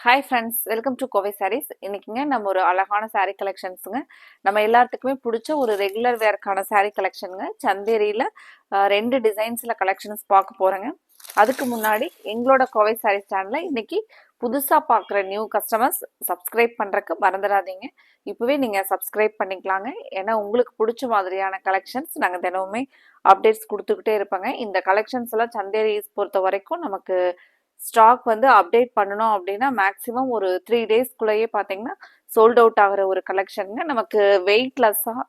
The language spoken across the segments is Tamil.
Hi friends, welcome to Kovai sarees. இன்னைக்குங்க நம்ம ஒரு அழகான saree கலெக்ஷன்ஸுங்க. நம்ம எல்லாத்துக்குமே பிடிச்ச ஒரு ரெகுலர் வேர்க்கான saree கலெக்ஷனுங்க. சந்தேரியில் 2 டிசைன்ஸில் கலெக்ஷன்ஸ் பார்க்க போகிறேங்க. அதுக்கு முன்னாடி எங்களோட கோவை சாரீஸ் சேனலில் இன்னைக்கு புதுசாக பார்க்குற நியூ கஸ்டமர்ஸ் சப்ஸ்கிரைப் பண்ணுறக்கு மறந்துடாதீங்க. இப்போவே நீங்கள் சப்ஸ்கிரைப் பண்ணிக்கலாங்க. ஏன்னா உங்களுக்கு பிடிச்ச மாதிரியான கலெக்ஷன்ஸ் நாங்கள் தினமுமே அப்டேட்ஸ் கொடுத்துக்கிட்டே இருப்பாங்க. இந்த கலெக்ஷன்ஸ் எல்லாம் சந்தேரிஸ் பொறுத்த வரைக்கும் நமக்கு ஸ்டாக் வந்து அப்டேட் பண்ணணும் அப்படின்னா மேக்ஸிமம் ஒரு 3 டேஸ்க்குள்ளேயே பார்த்தீங்கன்னா சோல்ட் அவுட் ஆகிற ஒரு கலெக்ஷனுங்க. நமக்கு வெயிட்லெஸ்ஸாக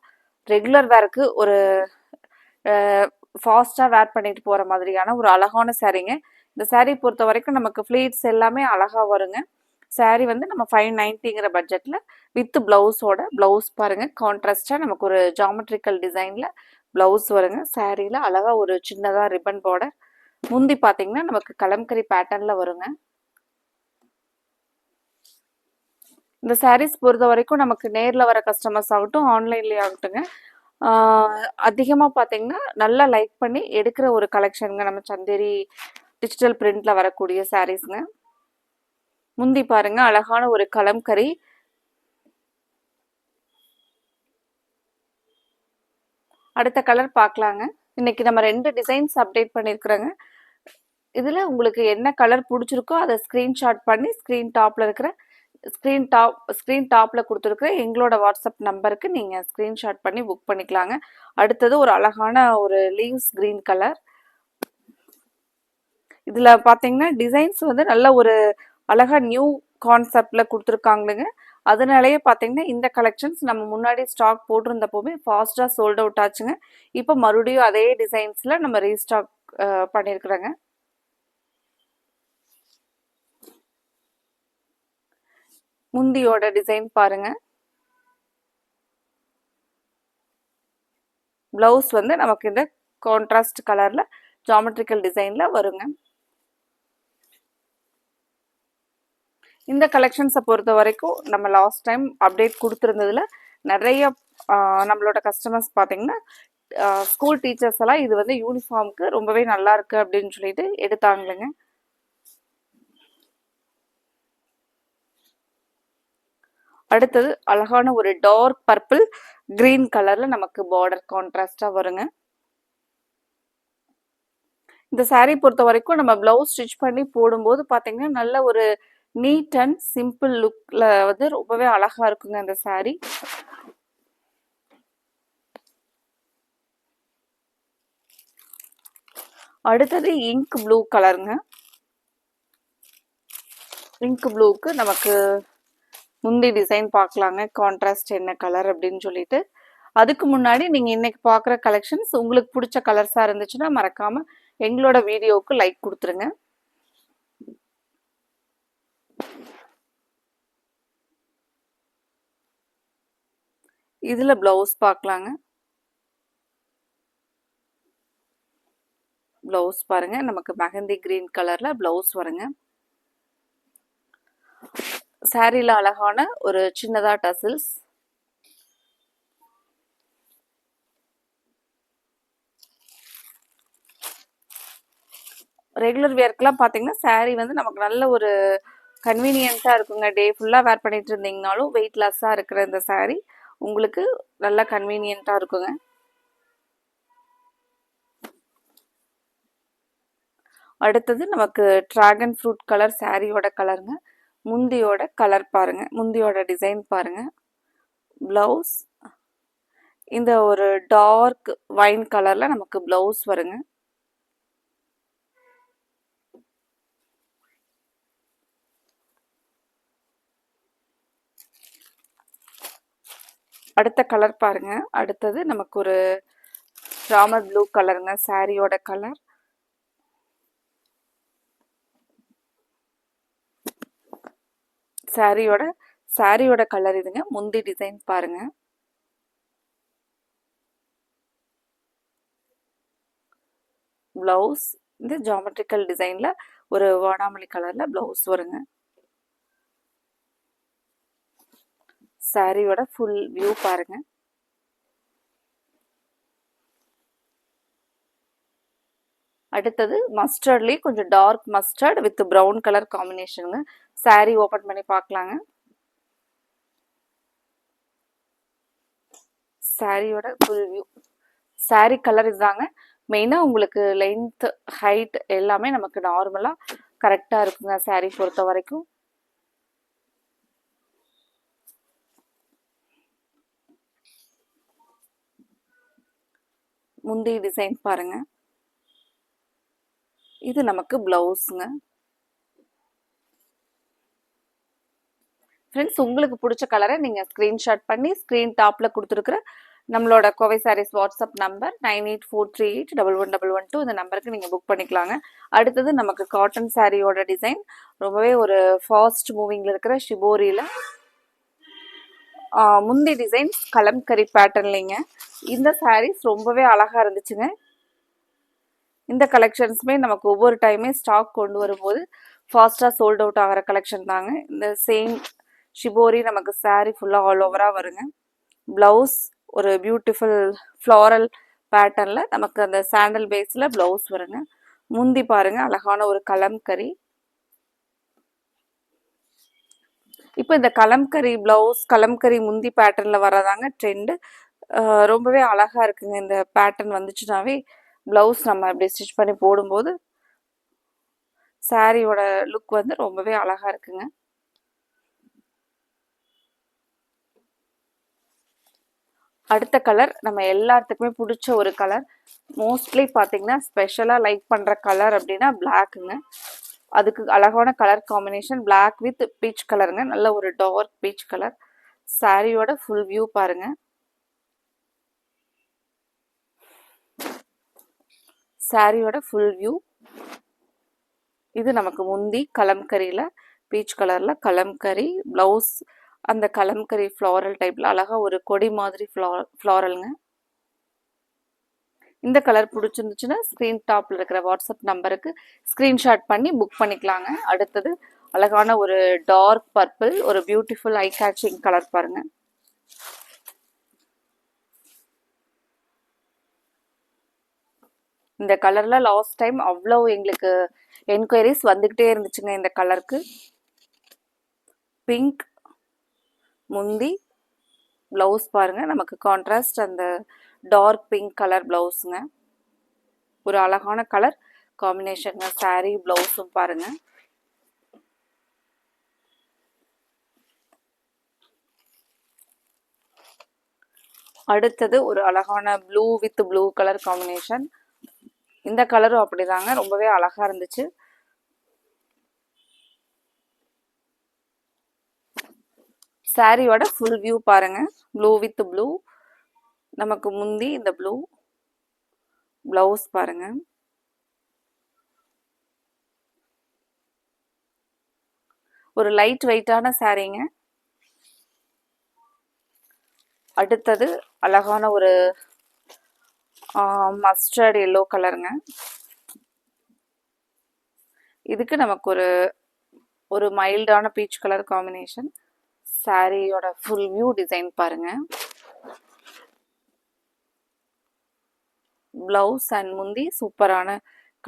ரெகுலர் வேருக்கு ஒரு ஃபாஸ்ட்டாக வேர் பண்ணிட்டு போகிற மாதிரியான ஒரு அழகான சாரீங்க. இந்த சாரீ பொறுத்த வரைக்கும் நமக்கு ஃப்ளீட்ஸ் எல்லாமே அழகாக வருங்க. சாரீ வந்து நம்ம 590ங்கிற பட்ஜெட்டில் வித் ப்ளவுஸோட ப்ளவுஸ் பாருங்கள் கான்ட்ராஸ்டாக நமக்கு ஒரு ஜாமெட்ரிக்கல் டிசைனில் ப்ளவுஸ் வருங்க. சாரியில் அழகாக ஒரு சின்னதாக ரிப்பன் பார்டர். முந்தி பார்த்தீங்கன்னா நமக்கு கலம்கரி பேட்டர்ன்ல வருங்க. இந்த சாரீஸ் பொறுத்த வரைக்கும் நமக்கு நேரில் வர கஸ்டமர்ஸ் ஆகட்டும் ஆன்லைன்லேயே ஆகட்டுங்க அதிகமாக பார்த்தீங்கன்னா நல்லா லைக் பண்ணி எடுக்கிற ஒரு கலெக்ஷனுங்க நம்ம சந்தேரி டிஜிட்டல் பிரிண்ட்ல வரக்கூடிய சாரீஸ்ங்க. முந்தி பாருங்க அழகான ஒரு கலம்கரி, அடுத்த கலர் பார்க்கலாங்க. இன்னைக்கு நம்ம 2 டிசைன்ஸ் அப்டேட் பண்ணியிருக்கிறோங்க. இதில் உங்களுக்கு என்ன கலர் பிடிச்சிருக்கோ அதை ஸ்க்ரீன்ஷாட் பண்ணி ஸ்க்ரீன் டாப்பில் கொடுத்துருக்குற எங்களோட வாட்ஸ்அப் நம்பருக்கு நீங்கள் ஸ்க்ரீன்ஷாட் பண்ணி புக் பண்ணிக்கலாங்க. அடுத்தது ஒரு அழகான ஒரு லீவ்ஸ் க்ரீன் கலர். இதில் பார்த்தீங்கன்னா டிசைன்ஸ் வந்து நல்ல ஒரு அழகாக நியூ கான்செப்டில் கொடுத்துருக்காங்களுங்க. அதனாலேயே பார்த்தீங்கன்னா இந்த கலெக்ஷன்ஸ் நம்ம முன்னாடி ஸ்டாக் போட்டிருந்தப்போவே ஃபாஸ்ட்டாக சோல்ட் அவுட் ஆச்சுங்க. இப்போ மறுபடியும் அதே டிசைன்ஸில் நம்ம ரீஸ்டாக் பண்ணியிருக்கிறோங்க. முந்தியோட டிசைன் பாருங்க. பிளவுஸ் வந்து நமக்கு இந்த கான்ட்ராஸ்ட் கலர்ல ஜாமெட்ரிக்கல் டிசைன்ல வருங்க. இந்த கலெக்ஷன்ஸை பொறுத்த வரைக்கும் நம்ம லாஸ்ட் டைம் அப்டேட் கொடுத்துருந்ததுல நிறைய நம்மளோட கஸ்டமர்ஸ் பார்த்தீங்கன்னா ஸ்கூல் டீச்சர்ஸ் எல்லாம் இது வந்து யூனிஃபார்முக்கு ரொம்பவே நல்லா இருக்கு அப்படின்னு சொல்லிட்டு எடுத்தாங்களுங்க. அடுத்தது அழகான ஒரு டார்க் பர்பிள் கிரீன் கலர்ல நமக்கு பார்டர் கான்ட்ராஸ்டா வருங்க. இந்த சாரீ பொறுத்த வரைக்கும் நம்ம பிளவுஸ் ஸ்டிச் பண்ணி போடும்போது பார்த்தீங்கன்னா நல்ல ஒரு நீட் அண்ட் சிம்பிள் லுக்ல வந்து ரொம்பவே அழகா இருக்குங்க இந்த சாரீ. அடுத்தது இங்க் ப்ளூ கலருங்க. இங்க் ப்ளூக்கு நமக்கு முந்தி டிசைன் பார்க்கலாங்க கான்ட்ராஸ்ட் என்ன கலர் அப்படின்னு சொல்லிட்டு. அதுக்கு முன்னாடி நீங்கள் இன்னைக்கு பார்க்குற கலெக்ஷன்ஸ் உங்களுக்கு பிடிச்ச கலர்ஸாக இருந்துச்சுன்னா மறக்காம எங்களோட வீடியோவுக்கு லைக் கொடுத்துருங்க. இதில் ப்ளவுஸ் பார்க்கலாங்க. ப்ளவுஸ் பாருங்க நமக்கு மெஹந்தி கிரீன் கலர்ல ப்ளவுஸ் வருங்க. சாரியில் அழகான ஒரு சின்னதா டசில்ஸ். ரெகுலர் வேர்க்கெலாம் பார்த்தீங்கன்னா சாரீ வந்து நமக்கு நல்ல ஒரு கன்வீனியன்ட்டாக இருக்குங்க. டே ஃபுல்லாக வேர் பண்ணிட்டு இருந்தீங்கனாலும் வெயிட்லெஸ்ஸாக இருக்கிற இந்த சாரீ உங்களுக்கு நல்ல கன்வீனியன்ட்டாக இருக்குங்க. அடுத்தது நமக்கு டிராகன் ஃப்ரூட் கலர் சாரியோட கலருங்க. முந்தியோட கலர் பாருங்க, முந்தியோட டிசைன் பாருங்க. பிளவுஸ் இந்த ஒரு டார்க் வைன் கலர்ல நமக்கு பிளவுஸ் வருங்க. அடுத்த கலர் பாருங்க. அடுத்தது நமக்கு ஒரு ராமர் ப்ளூ கலருங்க சாரியோட கலர். சாரியோட கலர் இதுங்க. முந்தி டிசைன் பாருங்க. பிளவுஸ் இந்த ஜாமெட்ரிக்கல் டிசைன்ல ஒரு வாடாமல்லி கலர்ல பிளவுஸ் வருங்க. சாரியோட ஃபுல் வியூ பாருங்க. அடுத்தது மஸ்டர்ட்லேயே கொஞ்சம் dark mustard with brown colour காம்பினேஷனுங்க. saree ஓபன் பண்ணி பார்க்கலாங்க. சாரியோட ஃபுல் வியூ. saree கலர் இதுதாங்க. மெயினா உங்களுக்கு லென்த், ஹைட் எல்லாமே நமக்கு நார்மலா கரெக்டா இருக்குங்க saree பொறுத்த வரைக்கும். முந்தி டிசைன் பாருங்க. இது நமக்கு பிளவுஸ்ங்க. ஃப்ரெண்ட்ஸ், உங்களுக்கு பிடிச்ச கலரை நீங்கள் ஸ்க்ரீன்ஷாட் பண்ணி ஸ்க்ரீன் டாப்பில் கொடுத்துருக்குற நம்மளோட கோவை சாரீஸ் வாட்ஸ்அப் நம்பர் 9843811112 இந்த நம்பருக்கு நீங்கள் புக் பண்ணிக்கலாங்க. அடுத்தது நமக்கு காட்டன் சாரியோட டிசைன் ரொம்பவே ஒரு ஃபாஸ்ட் மூவிங்கில் இருக்கிற ஷிபோரியில் முந்தி டிசைன் கலம்கரி பேட்டர்ன்லிங்க. இந்த சாரீஸ் ரொம்பவே அழகாக இருந்துச்சுங்க. இந்த கலெக்ஷன்ஸுமே நமக்கு ஒவ்வொரு டைமே ஸ்டாக் கொண்டு வரும்போது ஃபாஸ்ட்டாக சோல்ட் அவுட் ஆகிற கலெக்ஷன் தாங்க. இந்த சேம் ஷிபோரி நமக்கு சாரீ ஃபுல்லாக ஆல் ஓவராக வருங்க. ப்ளவுஸ் ஒரு பியூட்டிஃபுல் ஃப்ளாரல் பேட்டர்னில் நமக்கு அந்த சாண்டல் பேஸில் ப்ளவுஸ் வருங்க. முந்தி பாருங்க, அழகான ஒரு கலம்கரி. இப்போ இந்த கலம்கரி ப்ளவுஸ், கலம்கரி முந்தி பேட்டர்னில் வரதாங்க ட்ரெண்டு. ரொம்பவே அழகாக இருக்குங்க. இந்த பேட்டர்ன் வந்துச்சுனாவே ப்ளவுஸ் நம்ம இப்படி ஸ்டிச் பண்ணி போடும்போது சாரியோட லுக் வந்து ரொம்பவே அழகாக இருக்குங்க. அடுத்த கலர் நம்ம எல்லாத்துக்குமே பிடிச்ச ஒரு கலர். மோஸ்ட்லி பார்த்தீங்கன்னா ஸ்பெஷலாக லைக் பண்ணுற கலர் அப்படின்னா பிளாக்குங்க. அதுக்கு அழகான colour combination black with peach கலருங்க. நல்ல ஒரு டார்க் பீச் கலர். சாரியோட ஃபுல் வியூ பாருங்க. சாரியோட ஃபுல் வியூ. இது நமக்கு முந்தி கலம்கரியில் பீச் கலரில் கலம்கரி ப்ளவுஸ், அந்த கலம்கரி ஃப்ளாரல் டைப்பில் அழகாக ஒரு கொடி மாதிரி ஃப்ளாரலுங்க. இந்த கலர் பிடிச்சிருந்துச்சுன்னா ஸ்க்ரீன் டாப்பில் இருக்கிற வாட்ஸ்அப் நம்பருக்கு ஸ்க்ரீன்ஷாட் பண்ணி புக் பண்ணிக்கலாங்க. அடுத்தது அழகான ஒரு டார்க் பர்பிள், ஒரு பியூட்டிஃபுல் ஐ கேச்சிங் கலர் பாருங்க. இந்த கலரில் லாஸ்ட் டைம் அவ்வளோ எங்களுக்கு என்கொயரிஸ் வந்துக்கிட்டே இருந்துச்சுங்க இந்த கலருக்கு. பிங்க் முந்தி, ப்ளவுஸ் பாருங்க நமக்கு கான்ட்ராஸ்ட் அந்த டார்க் பிங்க் கலர் ப்ளவுஸுங்க. ஒரு அழகான கலர் காம்பினேஷனுங்க. சாரீ ப்ளவுஸும் பாருங்க. அடுத்தது ஒரு அழகான blue with blue colour combination. இந்த கலரும் அப்படிதாங்க, ரொம்பவே அழகா இருந்துச்சு. சாரியோட ஃபுல் வியூ பாருங்க. ப்ளூ வித் ப்ளூ, நமக்கு முந்தி இந்த ப்ளூ, ப்ளவுஸ் பாருங்க. ஒரு லைட் வெயிட்டான சாரீங்க. அடுத்தது அழகான ஒரு மஸ்டர்ட் எல்லோ கலருங்க. இதுக்கு நமக்கு ஒரு மைல்டான பீச் கலர் காம்பினேஷன். சாரியோட ஃபுல் வியூ டிசைன் பாருங்க. பிளவுஸ் அண்ட் முந்தி சூப்பரான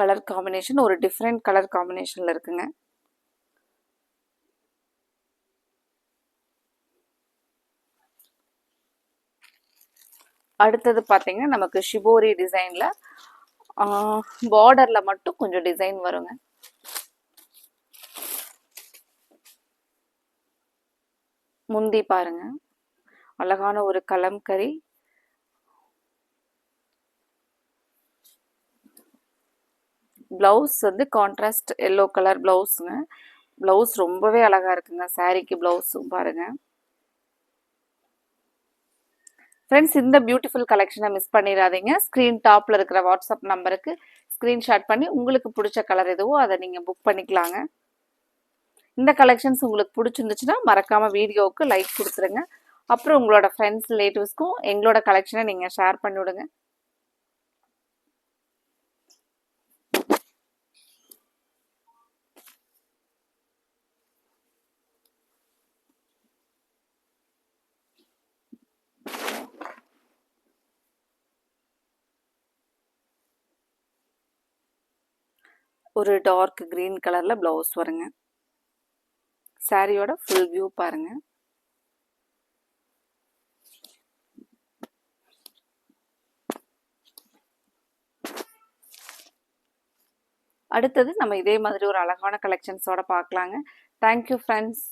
கலர் காம்பினேஷன், ஒரு டிஃப்ரெண்ட் கலர் காம்பினேஷன்ல இருக்குங்க. அடுத்தது பார்த்தீங்கன்னா நமக்கு ஷிபோரி டிசைன்ல பார்டர்ல மட்டும் கொஞ்சம் டிசைன் வருங்க. முந்தி பாருங்க, அழகான ஒரு கலம்கரி. பிளவுஸ் வந்து கான்ட்ராஸ்ட் எல்லோ கலர் பிளவுஸுங்க. பிளவுஸ் ரொம்பவே அழகா இருக்குங்க. சாரிக்கு பிளவுஸும் பாருங்க. ஃப்ரெண்ட்ஸ், இந்த பியூட்டிஃபுல் கலெக்ஷனை மிஸ் பண்ணிடாதீங்க. ஸ்க்ரீன் டாப்பில் இருக்கிற வாட்ஸ்அப் நம்பருக்கு ஸ்க்ரீன்ஷாட் பண்ணி உங்களுக்கு பிடிச்ச கலர் எதுவோ அதை நீங்கள் புக் பண்ணிக்கலாங்க. இந்த கலெக்ஷன்ஸ் உங்களுக்கு பிடிச்சிருந்துச்சுன்னா மறக்காமல் வீடியோவுக்கு லைக் கொடுத்துருங்க. அப்புறம் உங்களோட ஃப்ரெண்ட்ஸ் ரிலேட்டிவ்ஸ்க்கும் எங்களோட கலெக்ஷனை நீங்கள் ஷேர் பண்ணி விடுங்க. ஒரு டார்க் கிரீன் கலரில் ப்ளவுஸ் வருங்க. சாரியோட ஃபுல் வியூ பாருங்க. அடுத்தது நம்ம இதே மாதிரி ஒரு அழகான கலெக்ஷன்ஸோட பார்க்கலாங்க. Thank you friends.